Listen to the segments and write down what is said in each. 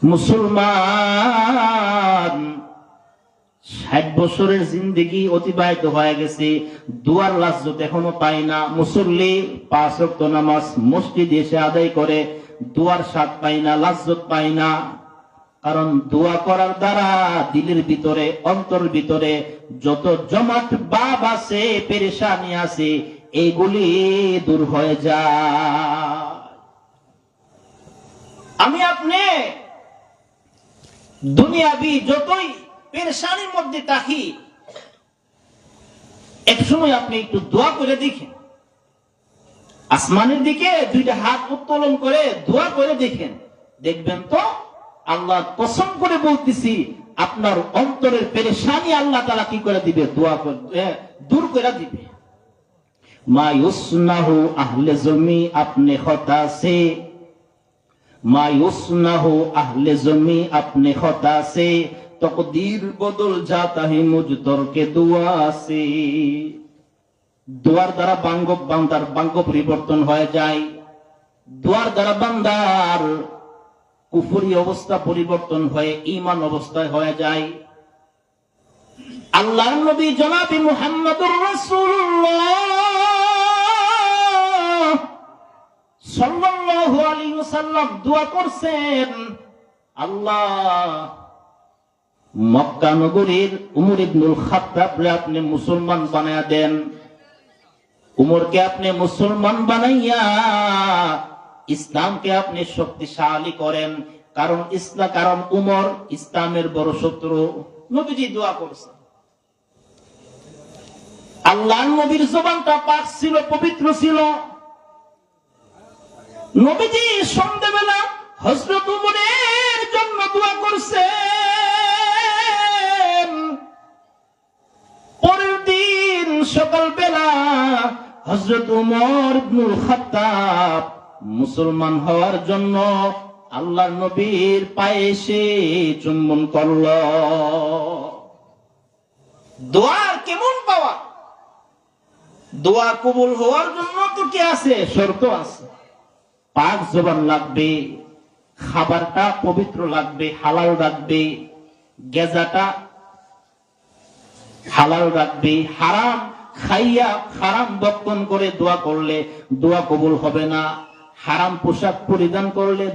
মুসলমান 60 বছরের জিন্দেগি অতিবাহিত হয়ে গেছে, দুয়ার লাজ্জত এখনো পায় না। মুসল্লি 5 ওয়াক্ত নামাজ মসজিদে এসে আদায় করে, দুয়ার স্বাদ পায় না, লাজ্জত পায় না। কারণ দোয়া করার দ্বারা দিলের ভিতরে, অন্তরের ভিতরে যত জমাট ভাব আছে, পেরেশানি আছে, এইগুলি দূর হয়ে যায়। আমি আপনি দুনিয়াবি যতই পেরেশানির মধ্যে থাকি, এক সময় আপনি একটু দোয়া করে দেখেন, আসমানের দিকে 2টা হাত উত্তোলন করে দোয়া করে দেখেন, দেখবেন তো আল্লাহ কসম করে বলতেছি, আপনার অন্তরের পেরেশানি আল্লাহ তাআলা কি করে দিবে, দোয়া করে দূর করে দিবে। মা ইউসনাহু আহলে জমি আপনি খতা সে, মা ইউসনাহু আহলে জমি আপনি খতা সে, তকদীর বদল जाता है मुझ तौर के दुआ से। দোয়ার দ্বারা বান্দার ভাগ্য পরিবর্তন হয়ে যায়। দোয়ার দ্বারা বান্দার কুফরি অবস্থা পরিবর্তন হয়ে ঈমান অবস্থায় হয়ে যায়। আল্লাহর নবী জনাবে মুহাম্মদুর রাসূলুল্লাহ সাল্লাল্লাহু আলাইহি ওয়াসাল্লাম দোয়া করছেন, আল্লাহ মক্কা নগরীর উমর ইবনুল খাত্তাবকে আপনি মুসলমান বানায়া দেন। উমরকে আপনি মুসলমান বানাইয়া ইসলামকে আপনি শক্তিশালী করেন। কারণ উমর ইসলামের বড় শত্রু। নবীজি দোয়া করছেন। আল্লাহর নবীর জবানটা পাক ছিল, পবিত্র ছিল। নবীজি সন্ধ্যাবেলা হযরত উমরের জন্য দোয়া করছেন। পরের দিন সকালবেলা হযরত উমর ইবনুল খাত্তাব মুসলমান হওয়ার জন্য আল্লাহর নবীর পায়ে এসে চুম্বন করল। দোয়ার কেমন পাওয়া! দোয়া কবুল হওয়ার জন্য তো কি আছে, শর্ত আছে। পাক জবান লাগবে, খাবারটা পবিত্র লাগবে, হালাল রাখবে, গেজাটা হালাল রাখবে। হারাম খাইয়া হারাম বক্ষণ করে দোয়া করলে দোয়া কবুল হবে না। হারাম পোশাক পরিধান করলে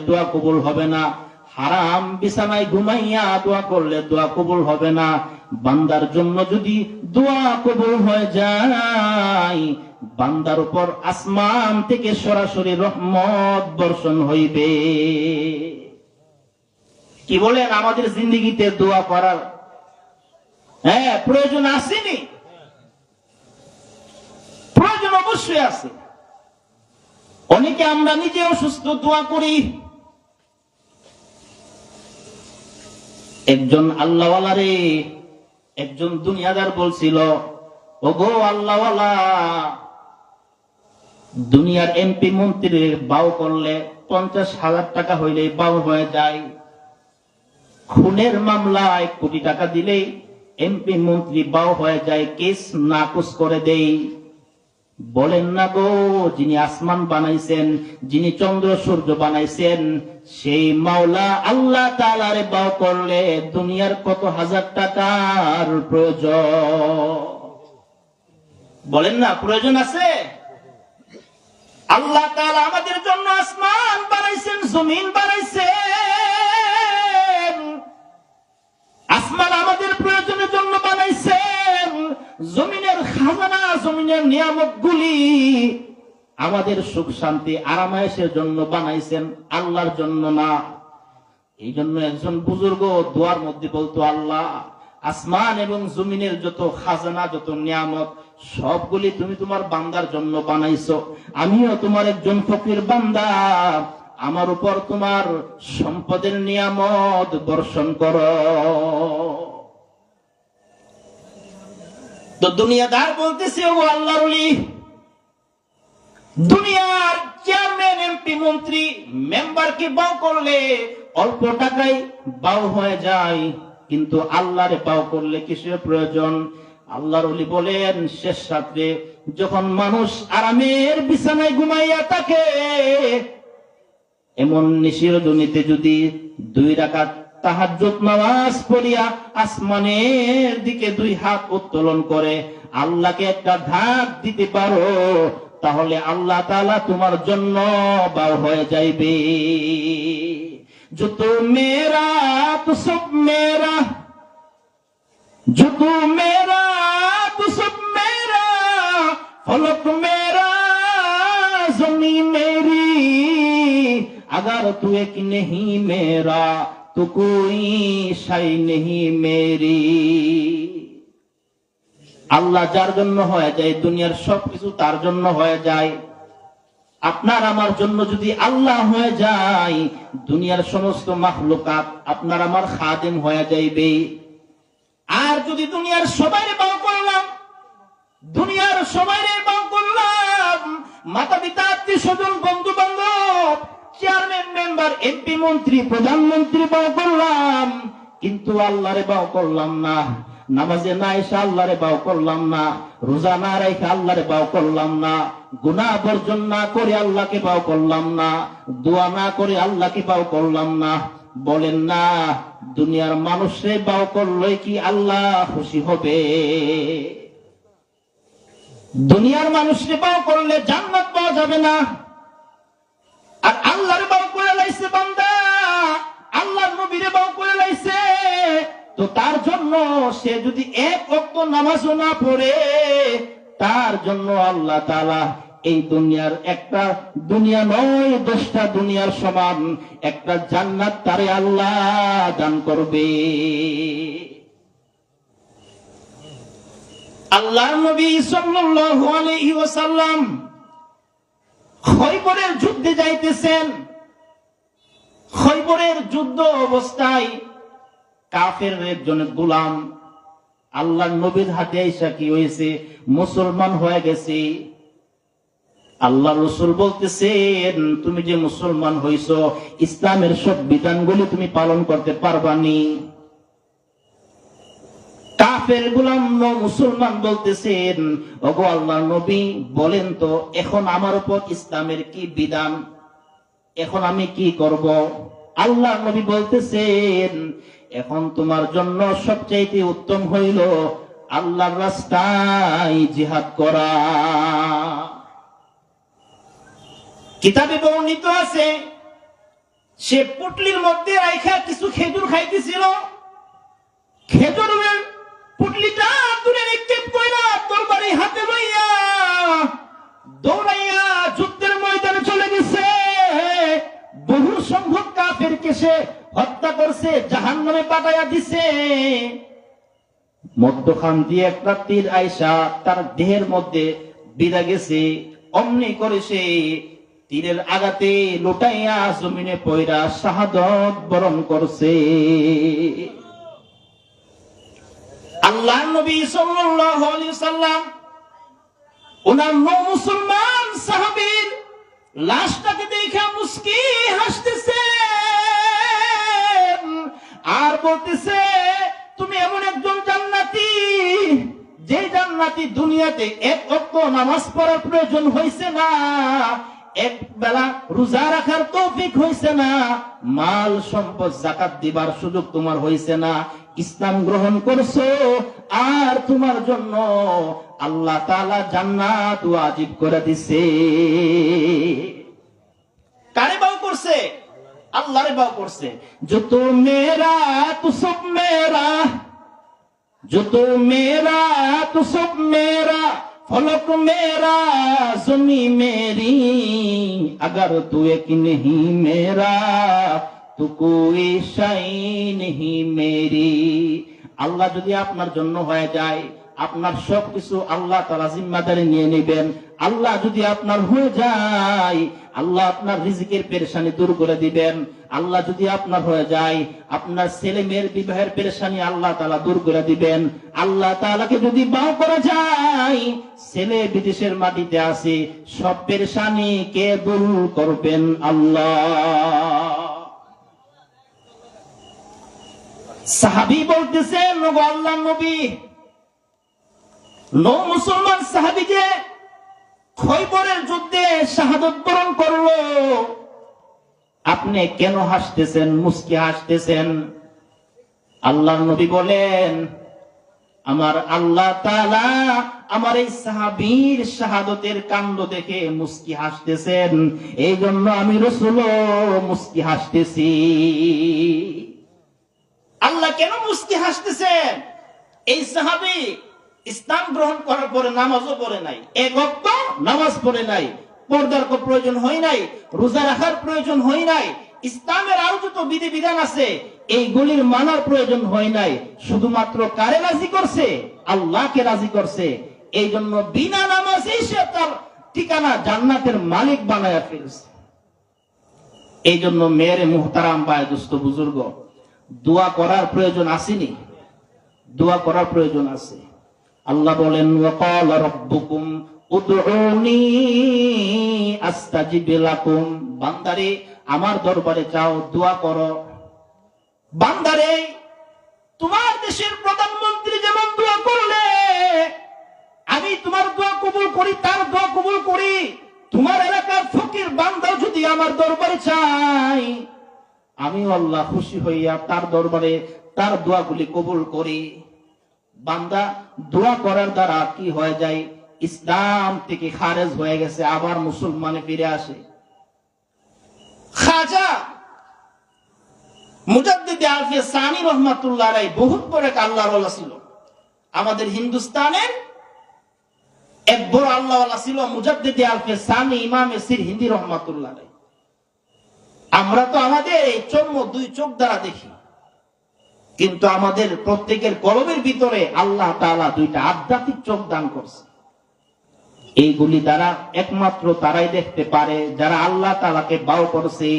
দোয়া কবুল হবে না। হারাম বিছানায় ঘুমাইয়া দোয়া করলে দোয়া কবুল হবে না। বান্দার জন্য যদি দোয়া কবুল হয়ে যায়, বান্দার উপর আসমান থেকে সরাসরি রহমত বর্ষণ হইবে। কি বলেন, আমাদের জিন্দেগিতে দোয়া করার প্রয়োজন আসেনি? প্রয়োজন অবশ্যই আছে। অনেকে আমরা নিজে অসুস্থ দোয়া করি। একজন আল্লাহওয়ালা রে একজন দুনিয়াদার বলছিল, ওগো আল্লাহওয়ালা, দুনিয়ার এমপি মন্ত্রীর বাউ করলে 50,000 টাকা হইলে বাউ হয়ে যায়। খুনের মামলায় 1 কোটি টাকা দিলে এমপি মন্ত্রী বাউ হয়ে যায়, কেস নাকচ করে দেই। বলেন না গো, যিনি আসমান বানাইছেন, যিনি চন্দ্র সূর্য বানাইছেন, সেই মাওলা আল্লাহ তাআলারে বাউ করলে দুনিয়ার কত হাজার টাকার প্রয়োজন? বলেন না, প্রয়োজন আছে? আল্লাহ তাআলা আমাদের জন্য আসমান বানাইছেন, জমিন বানাইছেন। আসমান আমাদের প্রয়োজনের জন্য বানাইছেন। জমিনের খাজানা, জমিনের নিয়ামতগুলি আমাদের সুখ শান্তি আরামায়েশের জন্য বানাইছেন, আল্লাহর জন্য না। এই জন্য একজন বুজুর্গ দোয়ার মধ্যে বলতো, আল্লাহ আসমান এবং জমিনের যত খাজানা, যত নিয়ামত, সবগুলি তুমি তোমার বান্দার জন্য বানাইছো। আমিও তোমার একজন ফকির বান্দা, আমার উপর তোমার সম্পদের নিয়ামত বর্ষণ করো। তো দুনিয়াদার বলতেছে, ও আল্লাহর ওলি, দুনিয়ার চেয়ারম্যান, এমপি, মন্ত্রী, মেম্বারকে বাউ করলে অল্প টাকায় বাউ হয়ে যায়, কিন্তু আল্লাহরে বাউ করলে কিসের প্রয়োজন? আল্লাহর ওলি বলেন, শেষ রাত্রে যখন মানুষ আরামের বিছানায় ঘুমাইয়া থাকে, এমন নিশির দুনিতে যদি 2 রাকাত তাহাজ্জুদ নামাজ পড়িয়া আসমানের দিকে 2 হাত উত্তোলন করে আল্লাহকে একটা ঢাক দিতে পারো, তাহলে আল্লাহ তাআলা তোমার জন্য বাউ হয়ে যাইবে। जो तू मेरा तो सब मेरा, जो तू मेरा तो सब मेरा, फलक मेरा ज़मीन मेरी, अगर तू एक नहीं मेरा तो कोई शय नहीं मेरी। আল্লাহ যার জন্য হয়ে যায় দুনিয়ার সবকিছু তার জন্য হয়ে যায়। আপনার আমার জন্য যদি আল্লাহ হয়ে যায় দুনিয়ার সমস্ত মাখলুকাত আপনার আমার খাদেম হয়ে যাইবে। আর যদি দুনিয়ার সবাইরে বাউ করলাম, দুনিয়ার সবাইরে বাউ করলাম, মাতা পিতা আত্মীয় স্বজন বন্ধু বান্ধব চেয়ারম্যান মেম্বার এমপি মন্ত্রী প্রধানমন্ত্রী বাউ করলাম, কিন্তু আল্লাহরে বাউ করলাম না, নামাজে না এসে আল্লাহরে বাউ করলাম না, রোজা না রেখে আল্লাহরে বাউ করলাম না, গুনাহ বর্জন না করে আল্লাহকে বাউ করলাম না, দোয়া না করে আল্লাহকে বাউ করলাম না, বলেন না দুনিয়ার মানুষে বাউ করলে কি আল্লাহ খুশি হবে? দুনিয়ার মানুষকে বাউ করলে জান্নাত পাওয়া যাবে না। আর আল্লাহরে বাউ করে লাইছে বান্দা, আল্লাহর নবীরে বাউ করে লাইছে, তো তার জন্য সে যদি 1 ওয়াক্ত নামাজও না পড়ে তার জন্য আল্লাহ তাআলা এই দুনিয়ার একটা দুনিয়া নয় 10টা দুনিয়ার সমান একটা জান্নাত তারে আল্লাহ দান করবে। আল্লাহর নবী সাল্লাল্লাহু আলাইহি ওয়াসাল্লাম খয়বরের যুদ্ধে যাইতেছেন। খয়বরের যুদ্ধ অবস্থায় কাফের একজন গোলাম আল্লাহর নবীর হাতে আইসা কি হয়েছে, মুসলমান হয়ে গেছে। আল্লাহ রাসূল বলতেছেন তুমি যে মুসলমান হইছো ইসলামের সব বিধানগুলি তুমি পালন করতে পারবানি। কাফের গোলাম মুসলমান বলতেছেন ওগো আল্লাহর নবী বলেন তো এখন আমার উপর ইসলামের কি বিধান, এখন আমি কি করব? আল্লাহর নবী বলতেছেন এখন তোমার জন্য সবচাইতে উত্তম হইল আল্লাহর রাস্তায় জিহাদ করা। কিতাবে বর্ণিত আছে সে পুটলির মধ্যে রাইখা কিছু খেজুর খাইতেছিল, খেজুরের পুটলিটা দূরে নিক্ষেপ কইরা তরবারি হাতে লইয়া দৌড়াইয়া যুদ্ধের ময়দানে চলে গেছে। বহু সংখ্যক কাফেরকে সে হত্যা করছে, জাহান্নামে পাঠাইয়া দিছে। মধ্যখান দিয়ে একটা তীর আইসা তার দেহের মধ্যে বিঁধা গেছে, অমনি করে সে তীরের আঘাতে লুটাইয়া জমিনে পয়রা শাহাদত বরণ করছে। আল্লাহর নবী সাল্লাল্লাহু আলাইহি ওয়াসাল্লাম ওনার মুসলমান সাহাবীর লাশটাকে দেখে মুস্কি হাসতেছে আর বলতেছে তুমি এমন একজন জান্নাতি যে জান্নাতি দুনিয়াতে 1 ওয়াক্ত নামাজ পড়ার প্রয়োজন হইছে না, 1 বেলা রোজা রাখার তৌফিক হইছে না, মাল সম্পদ যাকাত দিবার সুযোগ তোমার হইছে না, ইসলাম গ্রহণ করছো আর তোমার জন্য আল্লাহ তাআলা জান্নাত ওয়াজিব করে দিছে। কারে বাউ করছে? আল্লাহরে বাউ করছে। जो तू मेरा तो सब मेरा, जो तू मेरा तो सब मेरा, फलक मेरा ज़मीन मेरी, अगर तू एक नहीं मेरा तो कोई शय नहीं मेरी। আল্লাহ যদি আপনার জন্য হয়ে যায় আপনার সবকিছু আল্লাহ তাআলা জিম্মাদারি নিয়ে নেবেন। আল্লাহ যদি আপনার হয়ে যায় আল্লাহ আপনার রিজিকের পেরেশানি দূর করে দিবেন। আল্লাহ যদি আপনার হয়ে যায় আপনার ছেলে মেয়ের বিবাহের পেরেশানি আল্লাহ তাআলা দূর করে দিবেন। আল্লাহ তাআলাকে যদি বাউ করা যায় ছেলে বিদেশের মাটিতে আছে, সব পেরেশানি কে দূর করবেন? আল্লাহ। সাহাবী বলতেছেন ওগো আল্লাহর নবী, মুসলমান সাহাবী যে খয়বরের যুদ্ধে শাহাদত বরণ করলো আপনি কেন হাসতেছেন, মুস্কি হাসতেছেন? আল্লাহর নবী বলেন, আমার আল্লাহ তাআলা আমার এই সাহাবীর শাহাদতের কাণ্ড দেখে মুস্কি হাসতেছেন, এই জন্য আমি রাসূলও মুস্কি হাসতেছি। আল্লাহ কেন মুস্কি হাসতেছেন? এই সাহাবী ইসলাম গ্রহণ করার পরে নামাজও পড়ে নাই, এক ওয়াক্ত নামাজ পড়ে নাই, পর্দার কোনো প্রয়োজন হয় নাই, রোজা রাখার প্রয়োজন হয় নাই, ইসলামের আরো যত বিধি বিধান আছে এইগুলির মানার প্রয়োজন হয় নাই, শুধুমাত্র কারে রাজি করছে? আল্লাহকে রাজি করছে। এই জন্য বিনা নামাজেই সে তার ঠিকানা জান্নাতের মালিক বানায়া ফেলছে। এই জন্য মেরে মুহতারাম ভাই, দোস্ত বুজুর্গ, দোয়া করার প্রয়োজন আসেনি? দোয়া করার প্রয়োজন আছে। আল্লাহ বলেন, ওয়াকালা রাব্বুকুম উদউনি আস্তাজিব লাকুম। বান্দারে আমার দরবারে চাও, দোয়া করো। বান্দারে তোমার দেশের প্রধানমন্ত্রী যেমন দোয়া করলে আমি তোমার দোয়া কবুল করি, তার দোয়া কবুল করি। তোমার এলাকার ফকির বান্দাও যদি আমার দরবারে চাই, আমি আল্লাহ খুশি হইয়া তার দরবারে তার দোয়াগুলি কবুল করি। বান্দা দোয়া করার দ্বারা কি হয়ে যায়? ইসলাম থেকে খারেজ হয়ে গেছে, আবার মুসলমানে ফিরে আসে। খাজা মুজাদ্দিদ আলফে সানি রহমাতুল্লাহ আলাইহি বহুত বড় এক আল্লাহর ওয়ালি ছিল। আমাদের হিন্দুস্তানের এক বড় আল্লাহর ওয়ালি ছিল মুজাদ্দিদ আলফে সানি ইমামে সির হিন্দি রহমাতুল্লাহ আলাইহি। আমরা তো আমাদের এই চর্ম দুই চোখ দ্বারা দেখি, কিন্তু আমাদের প্রত্যেকের কলবের ভিতরে আল্লাহ তাআলা দুইটা আধ্যাত্মিক চোখ দান করছে। এইগুলি দ্বারা একমাত্র তারাই দেখতে পারে যারা আল্লাহ তাআলাকে বাউ করছে,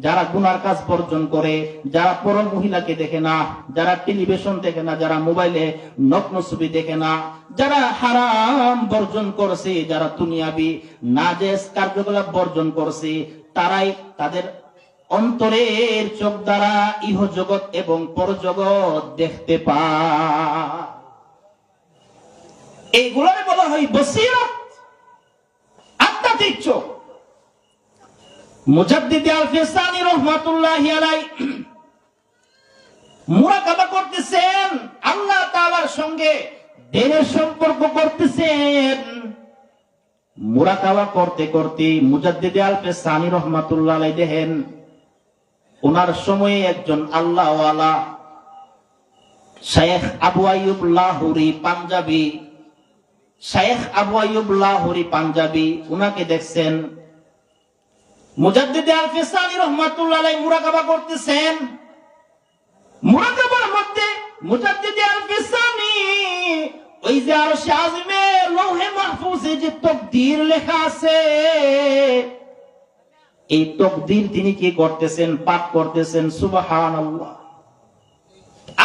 যারা গুনার কাজ বর্জন করে, যারা পর মহিলাকে দেখে না, যারা টেলিভিশন দেখে না, যারা মোবাইলে নগ্ন ছবি দেখে না, যারা হারাম বর্জন করছে, যারা দুনিয়াবি নাজেস কার্যকলাপ বর্জন করছে, তারাই তাদের অন্তরের চোখ দ্বারা ইহজগৎ এবং পরজগৎ দেখতে পায়। এইগুলোরে বলা হয় বসীরত, আধ্যাত্মিক চোখ। মুজাদ্দিদ আলফে সানি রাহমাতুল্লাহি আলাইহি মুরাকাবা করতেছেন, আল্লাহ তাআলার সঙ্গে দিনের সম্পর্ক করতেছেন। মুরাকাবা করতে করতে মুজাদ্দিদ আলফে সানি রাহমাতুল্লাহি আলাইহি দেখেন ওনার সময়ে একজন আল্লাহওয়ালা শায়েখ আবু আইয়ুব লাহুরি পাঞ্জাবি, শায়েখ আবু আইয়ুব লাহুরি পাঞ্জাবি, উনাকে দেখছেন। মুজাদ্দিদ আলফে সানি রাহমাতুল্লাহি আলাইহি মুরাকাবা করতেছেন। মুরাকাবার মধ্যে মুজাদ্দিদ আলফে সানি ওই যে আরশে আযমে লৌহে মাহফুজে যে তাকদীর লেখা আছে, এই তাকদীর তিনি কি করতেছেন? পাঠ করতেছেন। সুবহানাল্লাহ।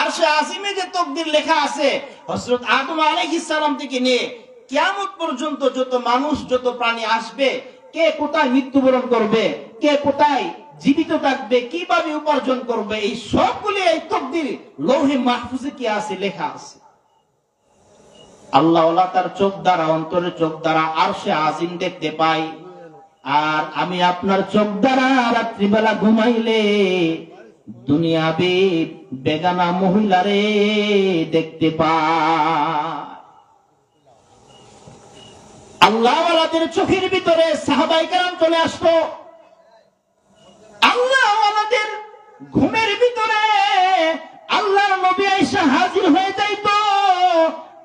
আরশে আযমে যে তাকদীর লেখা আছে, হযরত আদম আলাইহিস সালাম থেকে নিয়ে কিয়ামত পর্যন্ত যত মানুষ যত প্রাণী আসবে, কে কোথায় মৃত্যুবরণ করবে, কে কোথায় জীবিত থাকবে, কিভাবে উপার্জন করবে, এই সবগুলি এই তাকদীর লৌহে মাহফুজে কি আছে? লেখা আছে। আল্লাহ তার চোখ দ্বারা, অন্তরের চোখ দ্বারা আরশে আযম দেখতে পায়। আর আমি আপনার চোখ দ্বারা রাত্রিবেলা ঘুমাইলে দুনিয়াবি বেগানা মহিলারে দেখতে পাই। আল্লাহওয়ালাদের চোখের ভিতরে সাহাবায়ে কেরাম চলে আসতো, আল্লাহওয়ালাদের ঘুমের ভিতরে আল্লাহর নবী আয়েশা হাজির হয়ে যাইতো।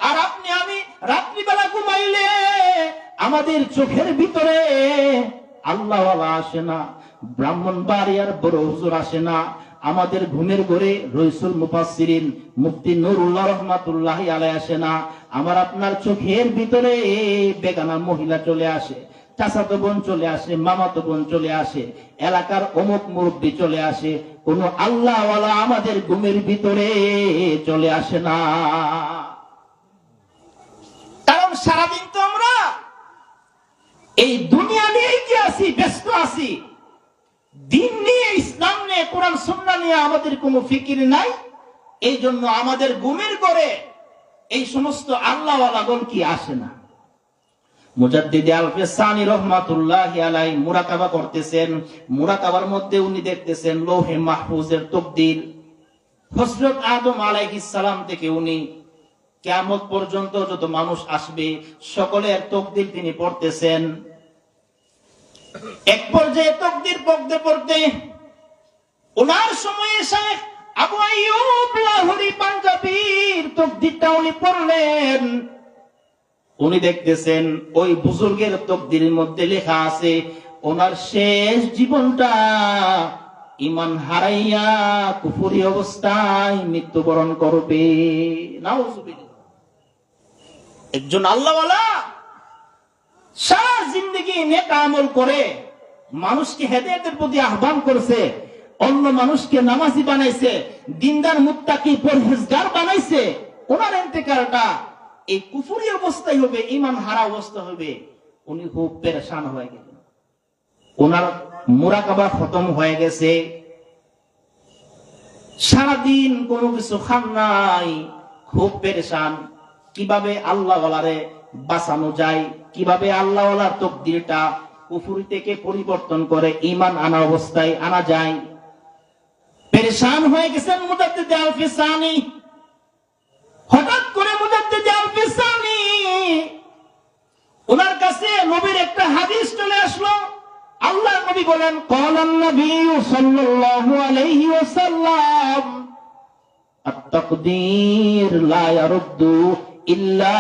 আর আপনি আমি রাত্রিবেলা ঘুমাইলে আমাদের চোখের ভিতরে আল্লাহওয়ালা আসে না, ব্রাহ্মণবাড়িয়ার বড় হুজুর আসে না, আমাদের ঘুমের ঘরে রইসুল মুফাসসিরিন মুফতি নুরুল্লাহ রাহমাতুল্লাহি আলাইহি আসে না, আমার আপনার চোখের ভিতরে বেগানা মহিলা চলে আসে, চাচাতো বোন চলে আসে, মামাতো বোন চলে আসে, এলাকার অমুক মুরব্বী চলে আসে। কোন আল্লাহওয়ালা আমাদের ঘুমের ভিতরে চলে আসে না। কারণ সারাদিন তো আমরা এই দুনিয়া নিয়ে কি আছি, ব্যস্ত আছি। দিন নিয়ে, ইসলাম নিয়ে, কোরআন সুন্নাহ নিয়ে আমাদের কোনো ফিকির নাই। এই জন্য আমাদের ঘুমের ঘরে এই সমস্ত আল্লাহওয়ালাগণ কি আসে না। মুজাদ্দিদ আল-ফিসানি রাহমাতুল্লাহি আলাইহি মুরাকাবা করতেছেন। মুরাকাবার মধ্যে উনি দেখতেছেন লৌহে মাহফুজের তাকদীর। হযরত আদম আলাইহিস সালাম থেকে উনি কিয়ামত পর্যন্ত যত মানুষ আসবে সকলের তাকদীর তিনি পড়তেছেন। এক পর্যায়ে তাকদীর পড়তে পড়তে ওনার সময়ে শেখ আবু আইয়ুব লাহোরী পাঞ্জাবির তাকদীরটা উনি পড়লেন। উনি দেখতেছেন ওই বুজুর্গের তাকদীরের মধ্যে লেখা আছে ওনার শেষ জীবনটা ঈমান হারাইয়া কুফরি অবস্থায় মৃত্যুবরণ করবে। নাউজুবিল্লাহ। একজন আল্লাহওয়ালা সারা জিন্দেগি নেক আমল করে মানুষকে হেদায়েতের প্রতি আহ্বান করছে, অন্য মানুষকে নামাজি বানাইছে, দিনদার মুত্তাকি পরহেজগার বানাইছে। ওনার ইন্তেকালটা এই কুফরি অবস্থায় হবে, ঈমান হারা অবস্থা হবে। উনি খুব পেরেশান হয়ে গেলেন। ওনার মুরাকাবা খতম হয়ে গেছে, সারাদিন কোনো কিছু খান নাই, খুব পেরেশান। কিভাবে আল্লাহওয়ালারে বাঁচানো যায়, কিভাবে আল্লাহওয়ালার তাকদীরটা কুফরি থেকে পরিবর্তন করে ঈমান আনা অবস্থায় আনা যায়, পেরেশান হয়ে গেছেন মুজাদ্দিদ আল-ফিসানি। হঠাৎ করে মুজাদ্দিদ আল-ফিসানি ওনার কাছে নবীর একটা হাদিস চলে আসলো। আল্লাহর নবী বলেন, ক্বালান নবী সাল্লাল্লাহু আলাইহি ওয়াসাল্লাম আত-তাকদীর লা ইয়ারুদ্দু ইল্লা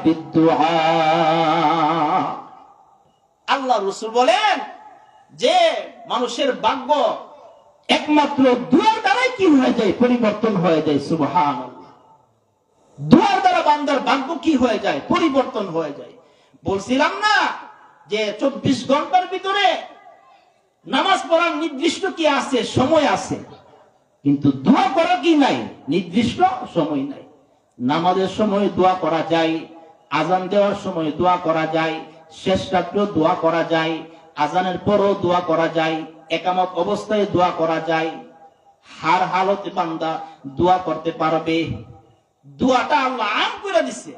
বিদ-দুআ। আল্লাহর রাসূল বলেন যে মানুষের ভাগ্য একমাত্র দুয়ার দ্বারাই কি হয়ে যায়, পরিবর্তন হয়ে যায়। সুবহানাল্লাহ। দুয়ার দ্বারা বান্দার ভাগ্য কি হয়ে যায়, পরিবর্তন হয়ে যায়। বলছিলাম না যে 24 ঘন্টার ভিতরে নামাজ পড়ার নির্দিষ্ট কি আছে, সময় আছে, কিন্তু দোয়া করা কি নাই, নির্দিষ্ট সময় নাই। নামাজের সময় দোয়া করা যায়, আজান দেওয়ার সময় দোয়া করা যায়, শেষ রাত্রেও দোয়া করা যায়, আজানের পরও দোয়া করা যায়, একামত অবস্থায় দোয়া করা যায়। হার হালতে বান্দা দোয়া করতে পারবে। দোয়াটা আল্লাহ আম করে দিছে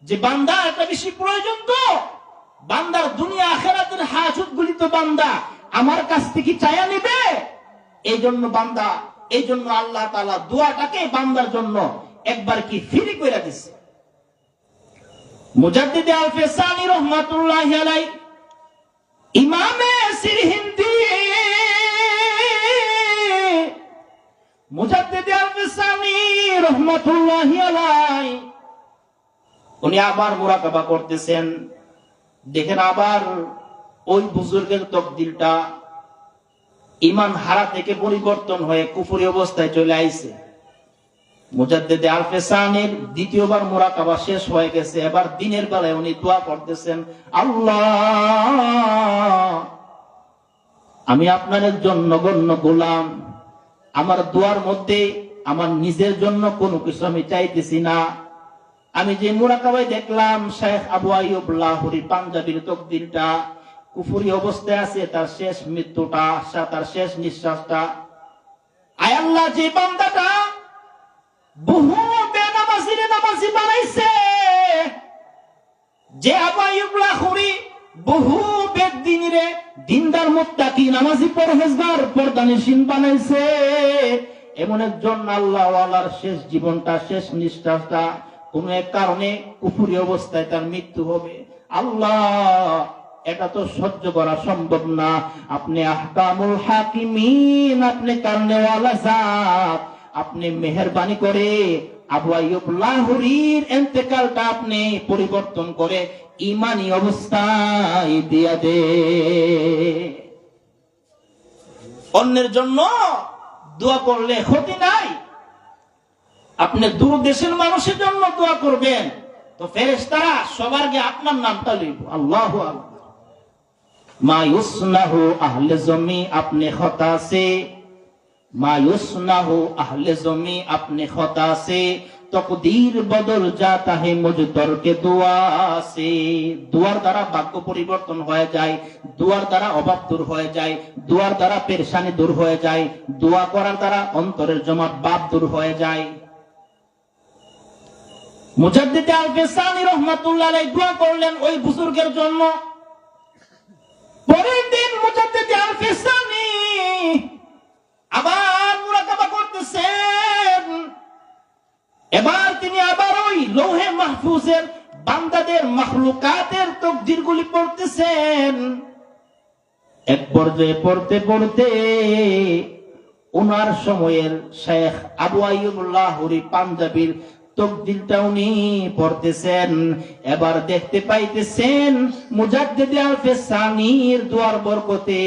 যে বান্দা একটা বেশি প্রয়োজন, তো বান্দার দুনিয়া আখিরাতের হাজত গুলি তো বান্দা আমার কাছ থেকে চায়া নেবে। এই জন্য বান্দা, এই জন্য আল্লাহ তাআলা দোয়াটাকে বান্দার জন্য একবার কি ফ্রি করে দিছে। মুজাদ্দিদ আল-ফিসানি রাহমাতুল্লাহি আলাইহি ইমামে সিরহিন্দি মুজাদ্দিদ আল-ফিসানি রাহমাতুল্লাহি আলাইহি উনি আবার মুরাকাবা করতেছেন। দেখেন আবার ওই বুজুর্গের তাকদীরটা ঈমান হারা থেকে পরিবর্তন হয়ে কুফরি অবস্থায় চলে আইছে। মুজাদ্দিদ আল-ফিসানির দ্বিতীয়বার মুরাকাবা শেষ হয়ে গেছে। এবার দিনের বেলায় উনি দোয়া করতেছেন, আল্লাহ আমি আপনার একজন নগণ্য গোলাম, আমার দোয়ার মধ্যে আমার নিজের জন্য কোনো কিছু আমি চাইতেছি না। আমি যে মুরাকাবায় দেখলাম শেখ আবু আইয়ুব লাহোরী পাঞ্জাবির তাকদীরটা কুফরি অবস্থায় আছে, তার শেষ মৃত্যুটা, তার শেষ নিঃশ্বাসটা, আয় আল্লাহ যে বান্দাটা বহু বেনামাজিরে নামাজি বানাইছে, যে আবু আইয়ুব লাহোরী বহু বেদিনীরে দিনদার মুত্তাকি নামাজি পরহেজগার পর্দানিশীন বানাইছে, এমন একজন আল্লাহওয়ালার শেষ জীবনটা, শেষ নিঃশ্বাসটা কোন এক কারণে কুফরি অবস্থায় তার মৃত্যু হবে। আল্লাহ এটা তো সহ্য করা সম্ভব না। আপনি আহকামুল হাকিমিন, আপনি কারনেওয়ালা জাত, আপনি মেহেরবানি করে আবু আইয়ুব লাহোরীর ইন্তেকালটা আপনি পরিবর্তন করে ঈমানি অবস্থায় দিয়া দে। অন্যের জন্য দোয়া করলে ক্ষতি নাই। আপনি দূর দেশের মানুষের জন্য দোয়া করবেন তো ফেরেশতারা সবার আগে আপনার নামটা লিখব। আল্লাহু আকবার। মা ইউসনাহু আহলে জমি আপনি খতা সে, মা ইউসনাহু আহলে জমি আপনি খতা সে, তকদীর বদল জাতা হে মুঝ দর কে দুয়া সে। দুয়ার দ্বারা ভাগ্য পরিবর্তন হয়ে যায়, দুয়ার দ্বারা অভাব দূর হয়ে যায়, দুয়ার দ্বারা পেরেশানি দূর হয়ে যায়, দোয়া করার দ্বারা অন্তরের জমা পাপ দূর হয়ে যায়। মুজাদ্দিদ আল-ফিসানি রাহমাতুল্লাহ আলাইহি দোয়া করলেন ওই বুজুর্গের জন্য। পরের দিন মুজাদ্দিদ আল-ফিসানি আবার মুরাকাবা করতেছেন। এবার তিনি আবার ওই লৌহে মাহফুজের বান্দাদের মাখলুকাতের তাকদীরগুলি পড়তেছেন। এক পর্যায়ে পড়তে পড়তে ওনার সময়ের শেখ আবু আইয়ুব লাহোরী পাঞ্জাবির তাকদীরটা উনি পড়তেছেন। এবার দেখতে পাইতেছেন মুজাদ্দিদ আল-ফিসানির দুয়ার বরকতে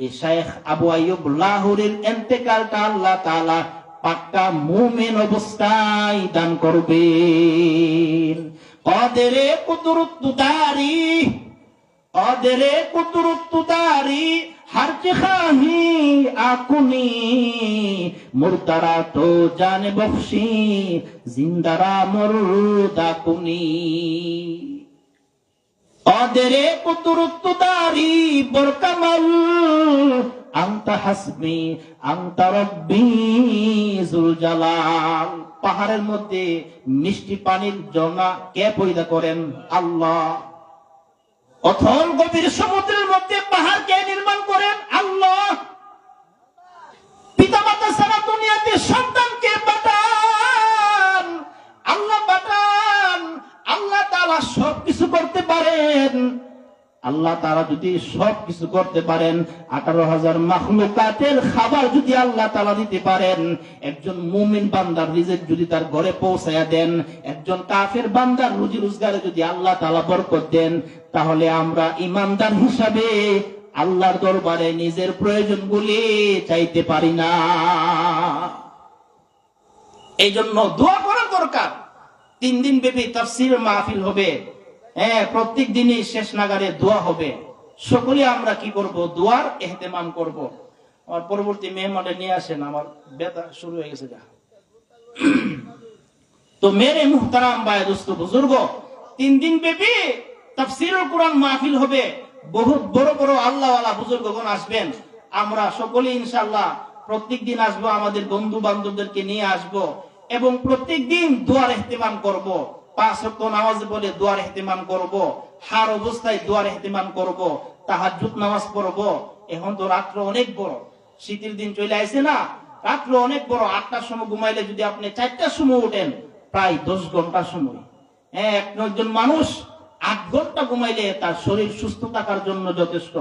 এই শেখ আবু আইয়ুব লাহোরীর ইন্তেকালটা আল্লাহ তাআলা পাক্কা মুমিন অবস্থায় দান করবেন। কাদেরে কুদরতুদারি কাদেরে কুদরতুদারি হরচ খাহি আকুনি মুরতারা তো জানে বখশি জিন্দারা মুরদা কুনি। কাদেরে কুদরতুদারি বরকামাল আনতা হাসবি আনতা রব্বি যুল জালাল। পাহাড়ের মধ্যে মিষ্টি পানির ঝর্ণা কে পয়দা করেন? আল্লাহ। অথল গভীর সমুদ্রের মধ্যে পাহাড় কে নির্মাণ করেন? আল্লাহ। পিতামাতা ছাড়া দুনিয়াতে সন্তানকে পাঠান, আল্লাহ পাঠান। আল্লাহ তাআলা সবকিছু করতে পারেন। আল্লাহ তাআলা যদি সবকিছু করতে পারেন, 18,000 মাখলুকাতের খাবার যদি আল্লাহ তাআলা দিতে পারেন, একজন মুমিন বান্দার রিজিক যদি তার ঘরে পৌঁছায়া দেন, একজন কাফের বান্দার রুজি রোজগারে যদি আল্লাহ তাআলা বরকত দেন, তাহলে আমরা ঈমানদার হিসাবে আল্লাহর দরবারে নিজের প্রয়োজনগুলি চাইতে পারি না। এই জন্য দোয়া করা দরকার। 3 দিন ব্যাপী তাফসীর মাহফিল হবে। প্রত্যেক দিনই শেষ নাগারে দোয়া হবে। সকলে আমরা কি করব? দোয়ার ইহতিমাম করব। আমার পরবর্তী মেহমানে নিয়ে আসেন, আমার ব্যথা শুরু হয়ে গেছে। তো মেরে মুহতারাম ভাই দোস্ত বুজুর্গ, 3 দিন ব্যাপী তাফসীরুল কুরআন মাহফিল হবে। বহুত বড় বড় আল্লাহওয়ালা বুজুর্গগণ আসবেন। আমরা সকলে ইনশাআল্লাহ প্রত্যেক দিন আসবো, আমাদের বন্ধু বান্ধবদেরকে নিয়ে আসবো এবং প্রত্যেক দিন দোয়ার ইহতিমাম করব। 5 ওয়াক্ত নামাজ বলে দোয়ার ইহতিমাম করব, হার অবস্থায় দোয়ার ইহতিমাম করব, তাহাজ্জুদ নামাজ পড়ব। এখন তো রাত্র অনেক বড়, শীতের দিন চলে আসে না, রাত্র অনেক বড়। 8টার সময় ঘুমাইলে যদি আপনি 4টার সময় ওঠেন, প্রায় 10 ঘন্টা সময়। একজন মানুষ 8 ঘন্টা ঘুমাইলে তার শরীর সুস্থ থাকার জন্য যথেষ্ট।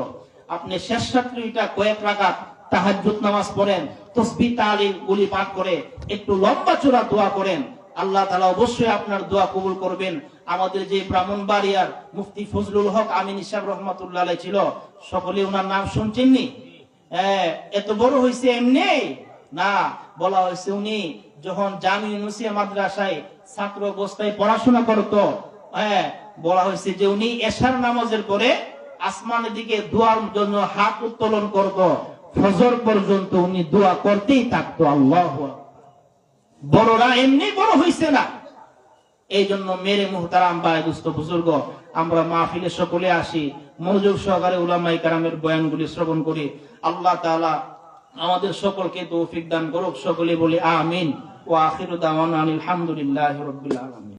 আপনি শেষ রাত্রিটা কয়েক রাকাত তাহাজ্জুদ নামাজ পড়েন, তাসবিহ তাহলিল গুলি পাঠ করে একটু লম্বা চূড়া দোয়া করেন, আল্লাহ তাআলা অবশ্যই আপনার দোয়া কবুল করবেন। আমাদের যে ব্রাহ্মণবাড়িয়ার মুফতি ফজলুল হক আমিন সাহেব রহমাতুল্লাহ আলাইহি ছিল, সকলে ওনার নাম শুনছেননি? এত বড় হয়েছে এমনি না, বলা হয়েছে উনি যখন জামিয়া নুসিয়া মাদ্রাসায় ছাত্র অবস্থায় পড়াশোনা করত, বলা হয়েছে যে উনি এশার নামাজের পরে আসমানের দিকে দোয়ার জন্য হাত উত্তোলন করত, ফজর পর্যন্ত উনি দোয়া করতেই থাকতো। আল্লাহু আকবার। বড়রা এমনি বড় হইছে না। এই জন্য মেরে মুহতারাম ভাই দোস্ত বুজুর্গ, আমরা মাহফিলে সকলে আসি, মনোযোগ সহকারে উলামায়ে কেরামের বয়ানগুলি শ্রবণ করি। আল্লাহ তাআলা আমাদের সকলকে তৌফিক দান করুক। সকলে বলি আমিন। ওয়া আখিরু দাওয়ানা আলহামদুলিল্লাহি রাব্বিল আলামিন।